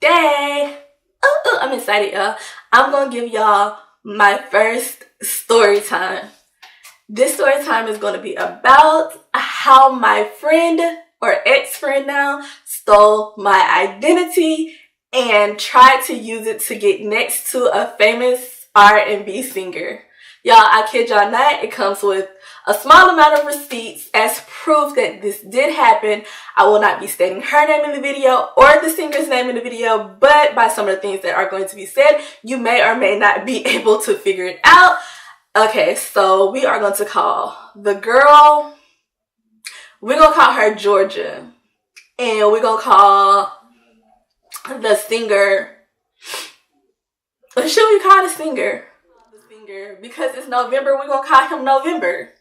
today, I'm excited, y'all. I'm gonna give y'all my first story time. This story time is gonna be about how my friend, or ex-friend now, stole my identity and tried to use it to get next to a famous R&B singer. Y'all, I kid y'all not, it comes with a small amount of receipts as proof that this did happen. I will not be stating her name in the video or the singer's name in the video, but by some of the things that are going to be said, you may or may not be able to figure it out. Okay, so we are going to call the girl, we're going to call her Georgia. And we're going to call the singer, what should we call the singer? Because it's November, we're gonna call him November.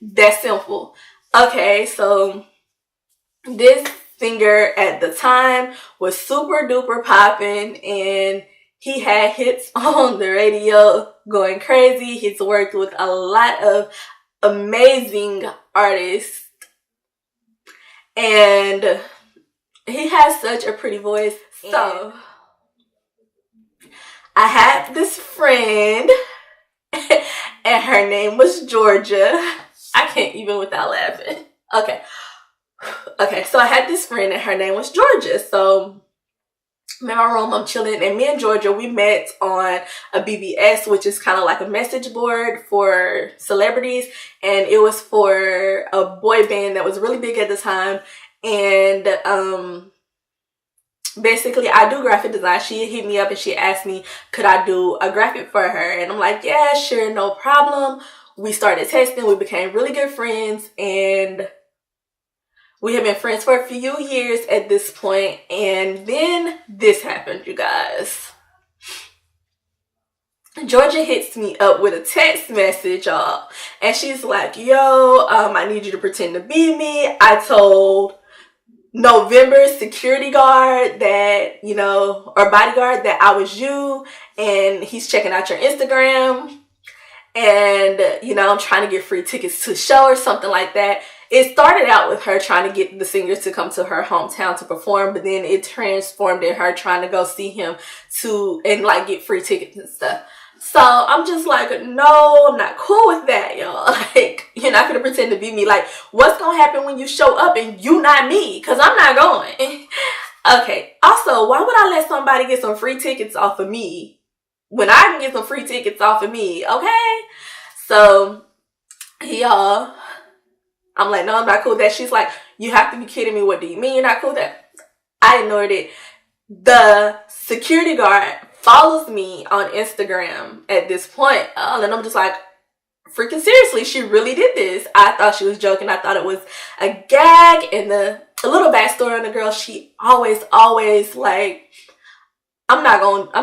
That's simple. Okay, so this singer at the time was super duper popping, and he had hits on the radio going crazy. He's worked with a lot of amazing artists, and he has such a pretty voice. So I had this friend, and her name was Georgia. I can't even without laughing. Okay, so I had this friend, and her name was Georgia. So I'm in my room, I'm chilling, and me and Georgia, we met on a BBS, which is kind of like a message board for celebrities, and it was for a boy band that was really big at the time. And basically, I do graphic design. She hit me up and she asked me, could I do a graphic for her? And I'm like, yeah, sure, no problem. We started texting. We became really good friends. And we have been friends for a few years at this point. And then this happened, you guys. Georgia hits me up with a text message, y'all. And she's like, yo, I need you to pretend to be me. I told November's security guard that, or bodyguard, that I was you, and he's checking out your Instagram, and, I'm trying to get free tickets to the show or something like that. It started out with her trying to get the singer to come to her hometown to perform, but then it transformed in her trying to go see him and get free tickets and stuff. So I'm just like, no, I'm not cool with that, y'all. Like, you're not going to pretend to be me. Like, what's going to happen when you show up and you not me? Because I'm not going. Okay. Also, why would I let somebody get some free tickets off of me when I can get some free tickets off of me? Okay. So, y'all, I'm like, no, I'm not cool with that. She's like, you have to be kidding me. What do you mean you're not cool with that? I ignored it. The security guard follows me on Instagram at this point. And I'm just like, freaking seriously, she really did this. I thought she was joking. I thought it was a gag. And a little backstory on the girl, she always like, I'm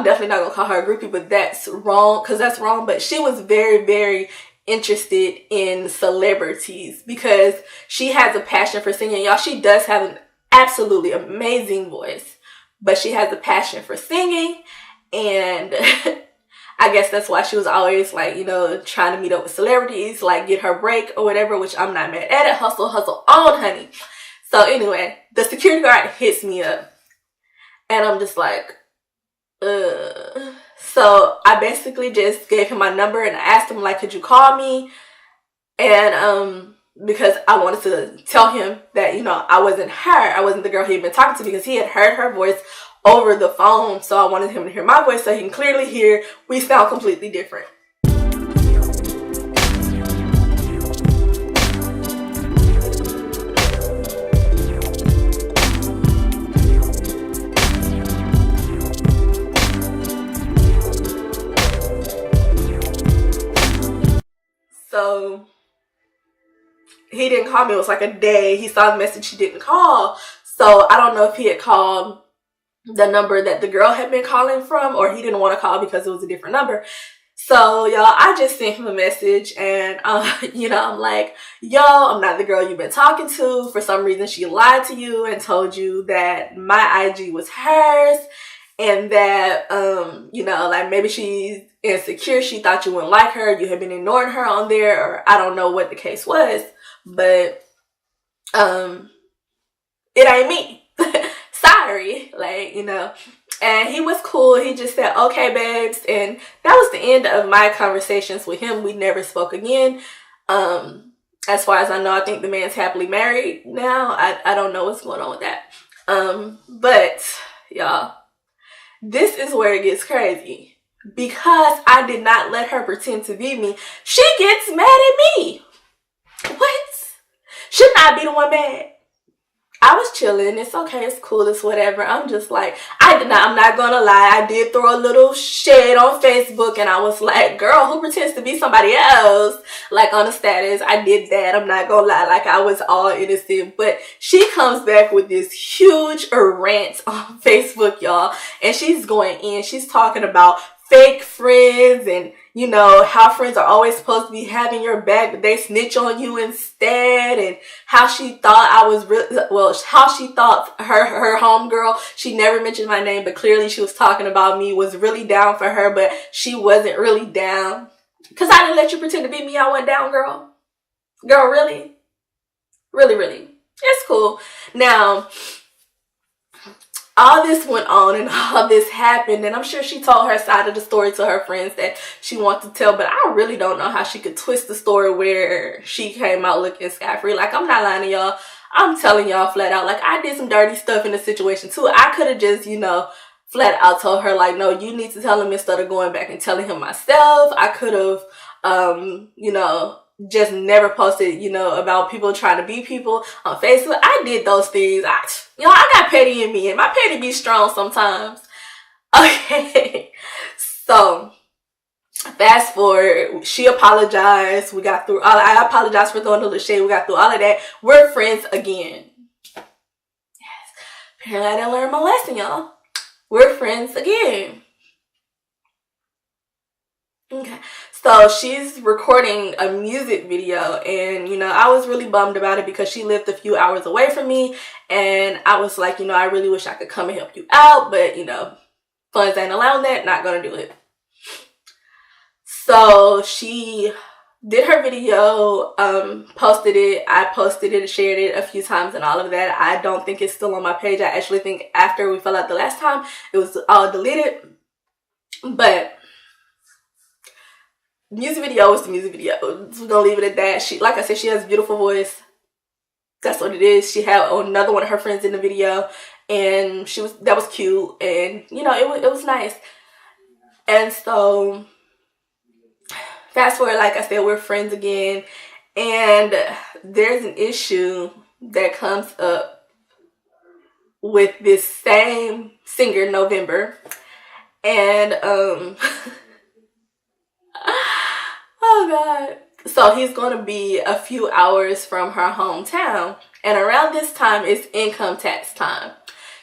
definitely not gonna call her a groupie, but that's wrong, because that's wrong. But she was very, very interested in celebrities because she has a passion for singing. Y'all, she does have an absolutely amazing voice, but she has a passion for singing. And I guess that's why she was always like, trying to meet up with celebrities, like get her break or whatever, which I'm not mad at it. Hustle on, honey. So anyway, the security guard hits me up, and I'm just like, So I basically just gave him my number, and I asked him, like, could you call me? And because I wanted to tell him that, I wasn't her. I wasn't the girl he had been talking to, because he had heard her voice over the phone. So I wanted him to hear my voice so he can clearly hear we sound completely different. So he didn't call me. It was like a day. He saw the message, he didn't call. So I don't know if he had called the number that the girl had been calling from, or he didn't want to call because it was a different number. So, y'all, I just sent him a message, and, I'm like, yo, I'm not the girl you've been talking to. For some reason, she lied to you and told you that my IG was hers, and that, maybe she's insecure. She thought you wouldn't like her. You had been ignoring her on there, or I don't know what the case was, but, it ain't me. So diary, like, you know. And he was cool. He just said, okay, babes. And that was the end of my conversations with him. We never spoke again. As far as I know, I think the man's happily married now. I don't know what's going on with that. But y'all, this is where it gets crazy. Because I did not let her pretend to be me, she gets mad at me. What? Shouldn't I be the one mad? I was chilling. It's okay. It's cool. It's whatever. I'm just like, I'm not gonna lie. I did throw a little shade on Facebook and I was like, girl, who pretends to be somebody else? Like on the status. I did that. I'm not gonna lie. Like I was all innocent. But she comes back with this huge rant on Facebook, y'all. And she's going in. She's talking about fake friends and, you know, how friends are always supposed to be having your back, but they snitch on you instead, and how she thought I was how she thought her homegirl, she never mentioned my name, but clearly she was talking about me, was really down for her, but she wasn't really down. Because I didn't let you pretend to be me. I went down, girl. Girl, really? Really, really. It's cool. Now, all this went on and all this happened, and I'm sure she told her side of the story to her friends that she wanted to tell, but I really don't know how she could twist the story where she came out looking scot-free. Like, I'm not lying to y'all. I'm telling y'all flat out, like, I did some dirty stuff in the situation too. I could have just, you know, flat out told her, like, no, you need to tell him instead of going back and telling him myself. I could have, you know, just never posted, you know, about people trying to be people on Facebook. I did those things. I got petty in me, and my petty be strong sometimes. Okay, so fast forward, she apologized. We got through all. I apologized for throwing a little shade. We got through all of that. We're friends again. Yes, apparently I didn't learn my lesson, y'all. We're friends again. Okay. So she's recording a music video, and, you know, I was really bummed about it because she lived a few hours away from me, and I was like, you know, I really wish I could come and help you out, but, you know, funds ain't allowing that, not gonna do it. So she did her video, posted it. I posted it, shared it a few times and all of that. I don't think it's still on my page. I actually think after we fell out the last time, it was all deleted. But music video is the music video. We're gonna leave it at that. She, like I said, she has a beautiful voice. That's what it is. She had another one of her friends in the video, and that was cute, and, you know, it was nice. And so fast forward, like I said, we're friends again, and there's an issue that comes up with this same singer, November, and oh God. So he's going to be a few hours from her hometown. And around this time is income tax time.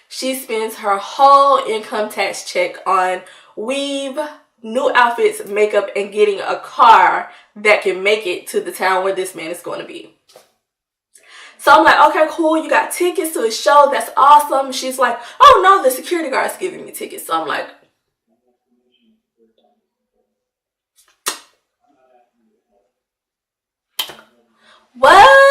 She spends her whole income tax check on weave, new outfits, makeup, and getting a car that can make it to the town where this man is going to be. So I'm like, okay, cool. You got tickets to his show. That's awesome. She's like, oh no, the security guard's giving me tickets. So I'm like, what?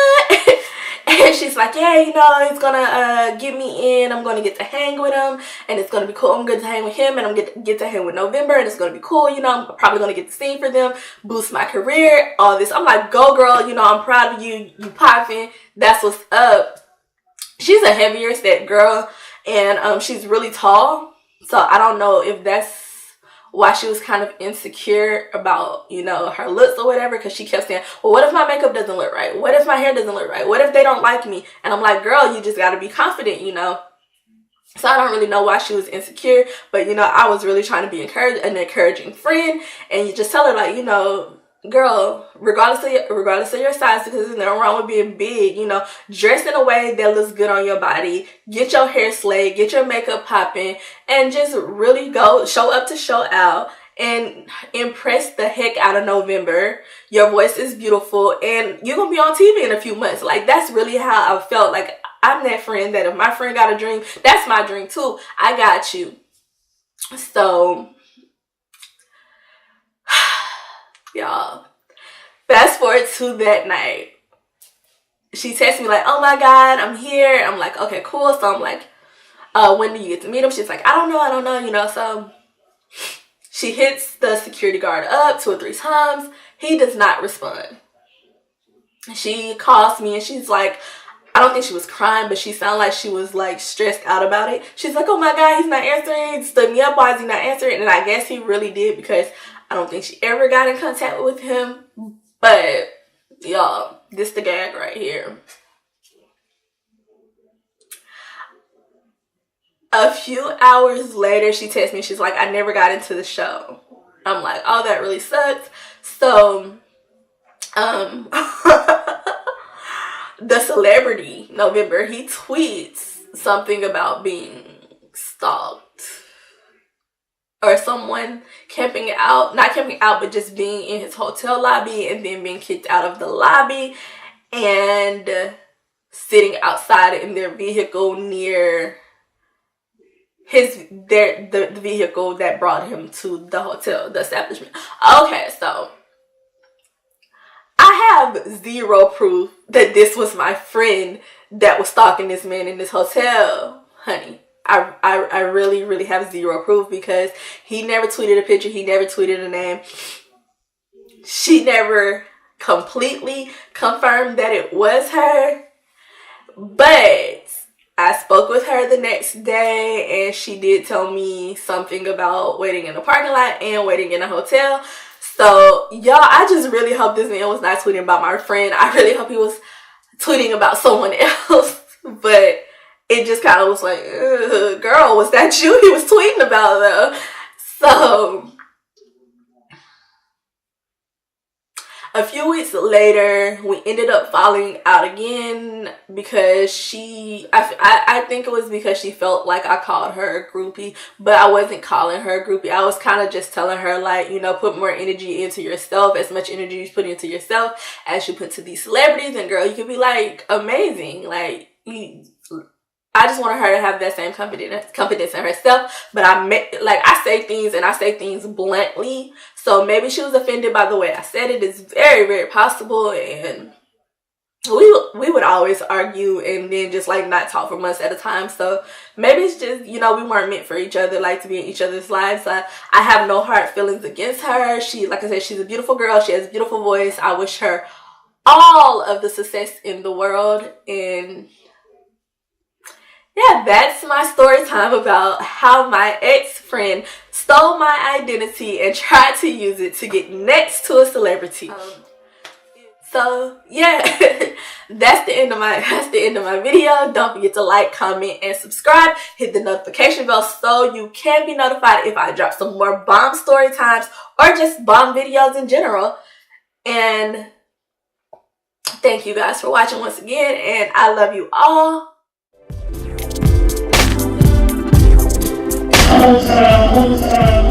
And she's like, yeah, you know, he's gonna get me in. I'm gonna get to hang with him, and it's gonna be cool. I'm gonna hang with him, and I'm gonna get to hang with November, and it's gonna be cool. You know, I'm probably gonna get to sing for them, boost my career, all this. I'm like, go girl, you know, I'm proud of you. You popping. That's what's up. She's a heavier set girl, and she's really tall. So I don't know if that's why she was kind of insecure about, you know, her looks or whatever, because she kept saying, well, what if my makeup doesn't look right? What if my hair doesn't look right? What if they don't like me? And I'm like, girl, you just got to be confident, you know. So I don't really know why she was insecure, but, you know, I was really trying to be an encouraging friend, and you just tell her, like, you know, girl, regardless of your size, because there's nothing wrong with being big, you know, dress in a way that looks good on your body, get your hair slayed, get your makeup popping, and just really go show up to show out and impress the heck out of November. Your voice is beautiful, and you're gonna be on TV in a few months. Like, that's really how I felt. Like, I'm that friend that if my friend got a dream, that's my dream too. I got you. So y'all, fast forward to that night. She texted me like, oh my God, I'm here. I'm like, okay, cool. So I'm like, when do you get to meet him? She's like, I don't know, you know. So she hits the security guard up 2 or 3 times. He does not respond. She calls me and she's like, I don't think she was crying, but she sounded like she was like stressed out about it. She's like, oh my God, he's not answering. He stood me up. Why is he not answering? And I guess he really did, because I don't think she ever got in contact with him. But y'all, this the gag right here. A few hours later, she texts me. She's like, I never got into the show. I'm like, oh, that really sucks. So, the celebrity, November, he tweets something about being stalked. Or someone camping out, not camping out, but just being in his hotel lobby and then being kicked out of the lobby and sitting outside in their vehicle near the vehicle that brought him to the hotel, the establishment. Okay, so I have zero proof that this was my friend that was stalking this man in this hotel, honey. I really, really have zero proof, because he never tweeted a picture. He never tweeted a name. She never completely confirmed that it was her. But I spoke with her the next day, and she did tell me something about waiting in the parking lot and waiting in a hotel. So, y'all, I just really hope this man was not tweeting about my friend. I really hope he was tweeting about someone else. But it just kind of was like, girl, was that you he was tweeting about, though? So, a few weeks later, we ended up falling out again because I think it was because she felt like I called her a groupie, but I wasn't calling her a groupie. I was kind of just telling her, like, you know, put more energy into yourself. As much energy you put into yourself as you put to these celebrities, and girl, you could be like amazing. Like, I just wanted her to have that same confidence in herself. But I say things bluntly. So maybe she was offended by the way I said it. It's very, very possible. And we would always argue and then just like not talk for months at a time. So maybe it's just, you know, we weren't meant for each other, like to be in each other's lives. I have no hard feelings against her. She, like I said, she's a beautiful girl. She has a beautiful voice. I wish her all of the success in the world. And yeah, that's my story time about how my ex-friend stole my identity and tried to use it to get next to a celebrity. So yeah, that's the end of my video. Don't forget to like, comment, and subscribe. Hit the notification bell so you can be notified if I drop some more bomb story times or just bomb videos in general. And thank you guys for watching once again, and I love you all. Oh,